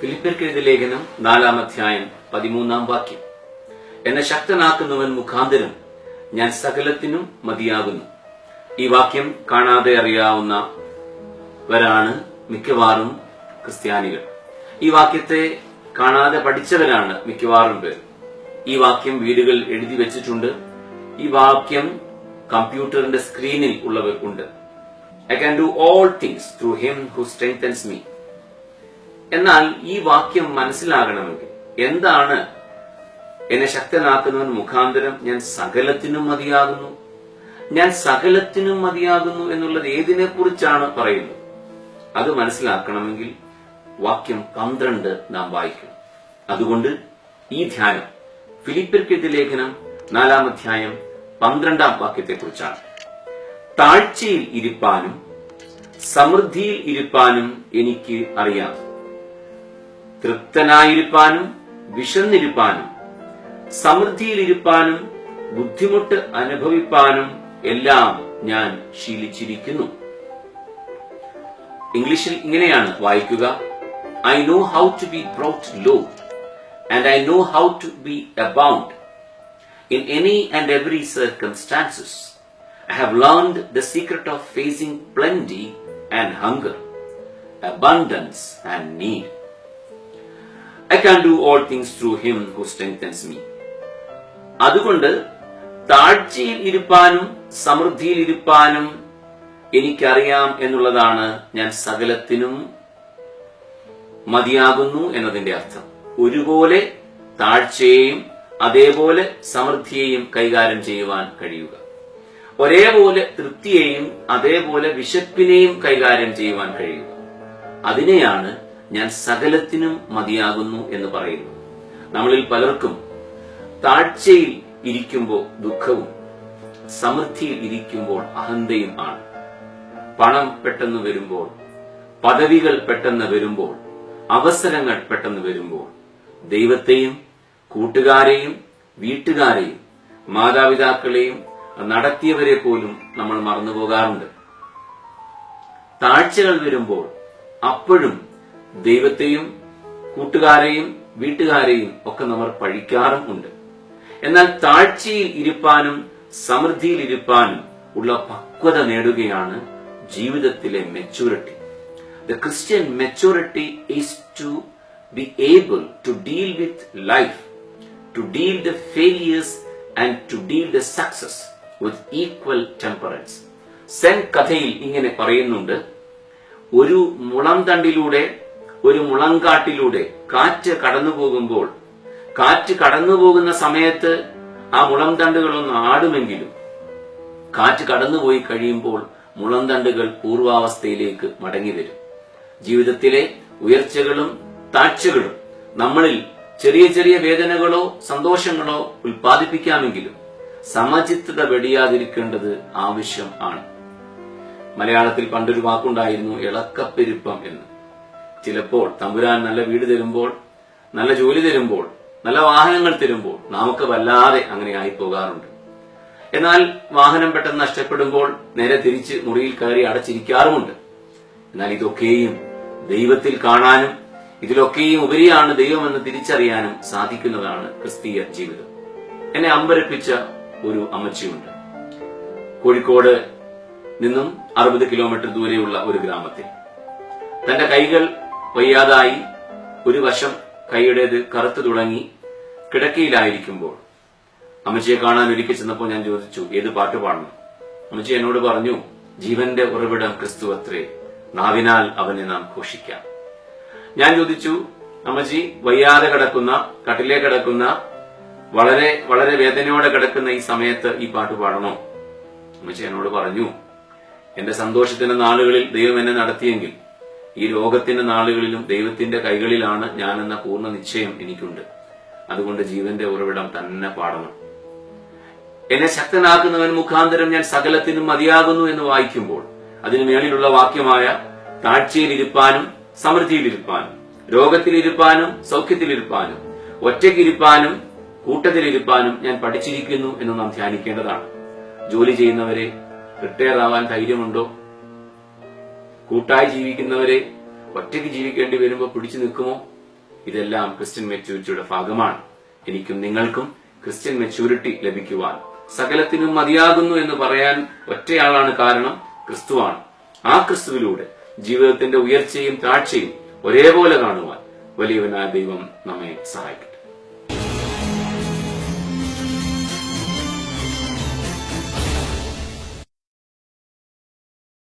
ഫിലിപ്പിയർക്കെഴുതിയ ലേഖനം 4-ാം അധ്യായം 13-ാം വാക്യം. എന്നെ ശക്തനാക്കുന്നവൻ മുഖാന്തരം ഞാൻ സകലത്തിനും മതിയാകുന്നു. ഈ വാക്യം കാണാതെ അറിയാവുന്നവരാണ് മിക്കവാറും ക്രിസ്ത്യാനികൾ. ഈ വാക്യത്തെ കാണാതെ പഠിച്ചവരാണ് മിക്കവാറും പേർ. ഈ വാക്യം വീടുകൾ എഴുതി വെച്ചിട്ടുണ്ട്. ഈ വാക്യം കമ്പ്യൂട്ടറിന്റെ സ്ക്രീനിൽ ഉള്ളവർ ഉണ്ട്. I can do all things through him who strengthens me. എന്നാൽ ഈ വാക്യം മനസ്സിലാകണമെങ്കിൽ എന്താണ് എന്നെ ശക്തനാക്കുന്നവൻ മുഖാന്തരം ഞാൻ സകലത്തിനും മതിയാകുന്നു? ഞാൻ സകലത്തിനും മതിയാകുന്നു എന്നുള്ളത് ഏതിനെ കുറിച്ചാണ് പറയുന്നത്? അത് മനസ്സിലാക്കണമെങ്കിൽ വാക്യം 12 നാം വായിക്കണം. അതുകൊണ്ട് ഈ ധ്യാനം ഫിലിപ്പിയർക്കെഴുതിയ ലേഖനം 4-ാം അധ്യായം 12-ാം വാക്യത്തെക്കുറിച്ചാണ്. താഴ്ചയിൽ ഇരിപ്പാനും സമൃദ്ധിയിൽ ഇരിപ്പാനും എനിക്ക് അറിയാം. തൃപ്തനായിരിക്കാനും വിശന്നിരിപ്പാനും സമൃദ്ധിയിലിരിപ്പാനും ബുദ്ധിമുട്ട് അനുഭവിപ്പാനും എല്ലാം ഞാൻ ശീലിച്ചിരിക്കുന്നു. ഇംഗ്ലീഷിൽ ഇങ്ങനെയാണ് വായിക്കുക: I know how to be brought low and I know how to be abound in any and every circumstances. I have learned the secret of facing plenty and hunger, abundance and need. I can do all things through him who strengthens me. അതുകൊണ്ട് താഴ്ചയിൽ ഇരിപ്പാനും സമൃദ്ധിയിൽ ഇരിപ്പാനും എനിക്കറിയാം എന്നുള്ളതാണ് ഞാൻ സകലത്തിനും മതിയാകുന്നു എന്നതിന്റെ അർത്ഥം. ഒരുപോലെ താഴ്ചയെയും അതേപോലെ സമൃദ്ധിയെയും കൈകാര്യം ചെയ്യുവാൻ കഴിയുക. ഒരേപോലെ തൃപ്തിയെയും അതേപോലെ വിശപ്പിനെയും കൈകാര്യം ചെയ്യുവാൻ കഴിയുക. അതിനെയാണ് ഞാൻ സകലത്തിനും മതിയാകുന്നു എന്ന് പറയുന്നു. നമ്മളിൽ പലർക്കും താഴ്ചയിൽ ഇരിക്കുമ്പോൾ ദുഃഖവും സമൃദ്ധിയിൽ ഇരിക്കുമ്പോൾ അഹന്തയും ആണ്. പണം പെട്ടെന്ന് വരുമ്പോൾ, പദവികൾ പെട്ടെന്ന് വരുമ്പോൾ, അവസരങ്ങൾ പെട്ടെന്ന് വരുമ്പോൾ ദൈവത്തെയും കൂട്ടുകാരെയും വീട്ടുകാരെയും മാതാപിതാക്കളെയും നടത്തിയവരെ പോലും നമ്മൾ മറന്നുപോകാറുണ്ട്. താഴ്ചകൾ വരുമ്പോൾ അപ്പോഴും ദൈവത്തെയും കൂട്ടുകാരെയും വീട്ടുകാരെയും ഒക്കെ നമ്മൾ പഴിക്കാറും ഉണ്ട്. എന്നാൽ താഴ്ചയിൽ ഇരിപ്പാനും സമൃദ്ധിയിൽ ഇരിപ്പാനും ഉള്ള പക്വത നേടുകയാണ് ജീവിതത്തിലെ maturity. The Christian maturity is to be able to deal with life, to deal the failures and to deal the success with equal temperance. Zen കഥയിൽ ഇങ്ങനെ പറയുന്നുണ്ട്: ഒരു മുളം തണ്ടിലൂടെ, ഒരു മുളങ്കാട്ടിലൂടെ കാറ്റ് കടന്നു പോകുമ്പോൾ, കാറ്റ് കടന്നു പോകുന്ന സമയത്ത് ആ മുളം തണ്ടുകളൊന്ന് ആടുമെങ്കിലും കാറ്റ് കടന്നുപോയി കഴിയുമ്പോൾ മുളം തണ്ടുകൾ പൂർവാവസ്ഥയിലേക്ക് മടങ്ങി വരും. ജീവിതത്തിലെ ഉയർച്ചകളും താഴ്ചകളും നമ്മളിൽ ചെറിയ ചെറിയ വേദനകളോ സന്തോഷങ്ങളോ ഉൽപ്പാദിപ്പിക്കാമെങ്കിലും സമചിത്തത വെടിയാതിരിക്കേണ്ടത് ആവശ്യം ആണ്. മലയാളത്തിൽ പണ്ടൊരു വാക്കുണ്ടായിരുന്നു, ഇളക്കപ്പെരുപ്പം എന്ന്. ചിലപ്പോൾ തമ്പുരാൻ നല്ല വീട് തരുമ്പോൾ, നല്ല ജോലി തരുമ്പോൾ, നല്ല വാഹനങ്ങൾ തരുമ്പോൾ നമുക്ക് വല്ലാതെ അങ്ങനെ ആയിപ്പോകാറുണ്ട്. എന്നാൽ വാഹനം പെട്ടെന്ന് നഷ്ടപ്പെടുമ്പോൾ നേരെ തിരിച്ച് മുറിയിൽ കയറി അടച്ചിരിക്കാറുമുണ്ട്. എന്നാൽ ഇതൊക്കെയും ദൈവത്തിൽ കാണാനും ഇതിലൊക്കെയും ഉപരിയാണ് ദൈവമെന്ന് തിരിച്ചറിയാനും സാധിക്കുന്നതാണ് ക്രിസ്തീയ ജീവിതം. എന്നെ അമ്പരപ്പിച്ച ഒരു അമ്മച്ചിയുണ്ട്. കോഴിക്കോട് നിന്നും 60 കിലോമീറ്റർ ദൂരെയുള്ള ഒരു ഗ്രാമത്തിൽ തന്റെ കൈകൾ വയ്യാതായി, ഒരു വശം കൈയുടേത് കറുത്തു തുടങ്ങി കിടക്കയിലായിരിക്കുമ്പോൾ അമ്മച്ചിയെ കാണാൻ ഒരിക്കൽ ചെന്നപ്പോൾ ഞാൻ ചോദിച്ചു, ഏത് പാട്ട് പാടണം? അമ്മച്ചി എന്നോട് പറഞ്ഞു, ജീവന്റെ ഉറവിടം ക്രിസ്തു അത്രേ, നാവിനാൽ അവനെ നാം ഘോഷിക്കാം. ഞാൻ ചോദിച്ചു, അമ്മച്ചി വയ്യാതെ കിടക്കുന്ന, കട്ടിലേ കിടക്കുന്ന, വളരെ വളരെ വേദനയോടെ കിടക്കുന്ന ഈ സമയത്ത് ഈ പാട്ട് പാടണോ? അമ്മച്ചി എന്നോട് പറഞ്ഞു, എന്റെ സന്തോഷത്തിന്റെ നാളുകളിൽ ദൈവം എന്നെ നടത്തിയെങ്കിൽ ഈ രോഗത്തിന്റെ നാളുകളിലും ദൈവത്തിന്റെ കൈകളിലാണ് ഞാനെന്ന പൂർണ്ണ നിശ്ചയം എനിക്കുണ്ട്. അതുകൊണ്ട് ജീവന്റെ ഉറവിടം തന്നെ പാടണം. എന്നെ ശക്തനാക്കുന്നവൻ മുഖാന്തരം ഞാൻ സകലത്തിനും മതിയാകുന്നു എന്ന് വായിക്കുമ്പോൾ അതിനു മേളിലുള്ള വാക്യമായ താഴ്ചയിലിരിപ്പാനും സമൃദ്ധിയിലിരിപ്പാനും രോഗത്തിലിരിപ്പാനും സൗഖ്യത്തിലിരിപ്പാനും ഒറ്റയ്ക്കിരിപ്പാനും കൂട്ടത്തിലിരിപ്പാനും ഞാൻ പഠിച്ചിരിക്കുന്നു എന്ന് നാം ധ്യാനിക്കേണ്ടതാണ്. ജോലി ചെയ്യുന്നവരെ റിട്ടയർ ആവാൻ ധൈര്യമുണ്ടോ? കൂട്ടായി ജീവിക്കുന്നവരെ ഒറ്റയ്ക്ക് ജീവിക്കേണ്ടി വരുമ്പോൾ പിടിച്ചു നിൽക്കുമോ? ഇതെല്ലാം ക്രിസ്ത്യൻ മെച്യൂരിറ്റിയുടെ ഭാഗമാണ്. എനിക്കും നിങ്ങൾക്കും ക്രിസ്ത്യൻ മെച്യൂരിറ്റി ലഭിക്കുവാൻ, സകലത്തിനും മതിയാകുന്നു എന്ന് പറയാൻ ഒറ്റയാളാണ് കാരണം, ക്രിസ്തുവാണ്. ആ ക്രിസ്തുവിലൂടെ ജീവിതത്തിന്റെ ഉയർച്ചയും താഴ്ചയും ഒരേപോലെ കാണുവാൻ വലിയവനായ ദൈവം നമ്മെ സഹായിക്കും.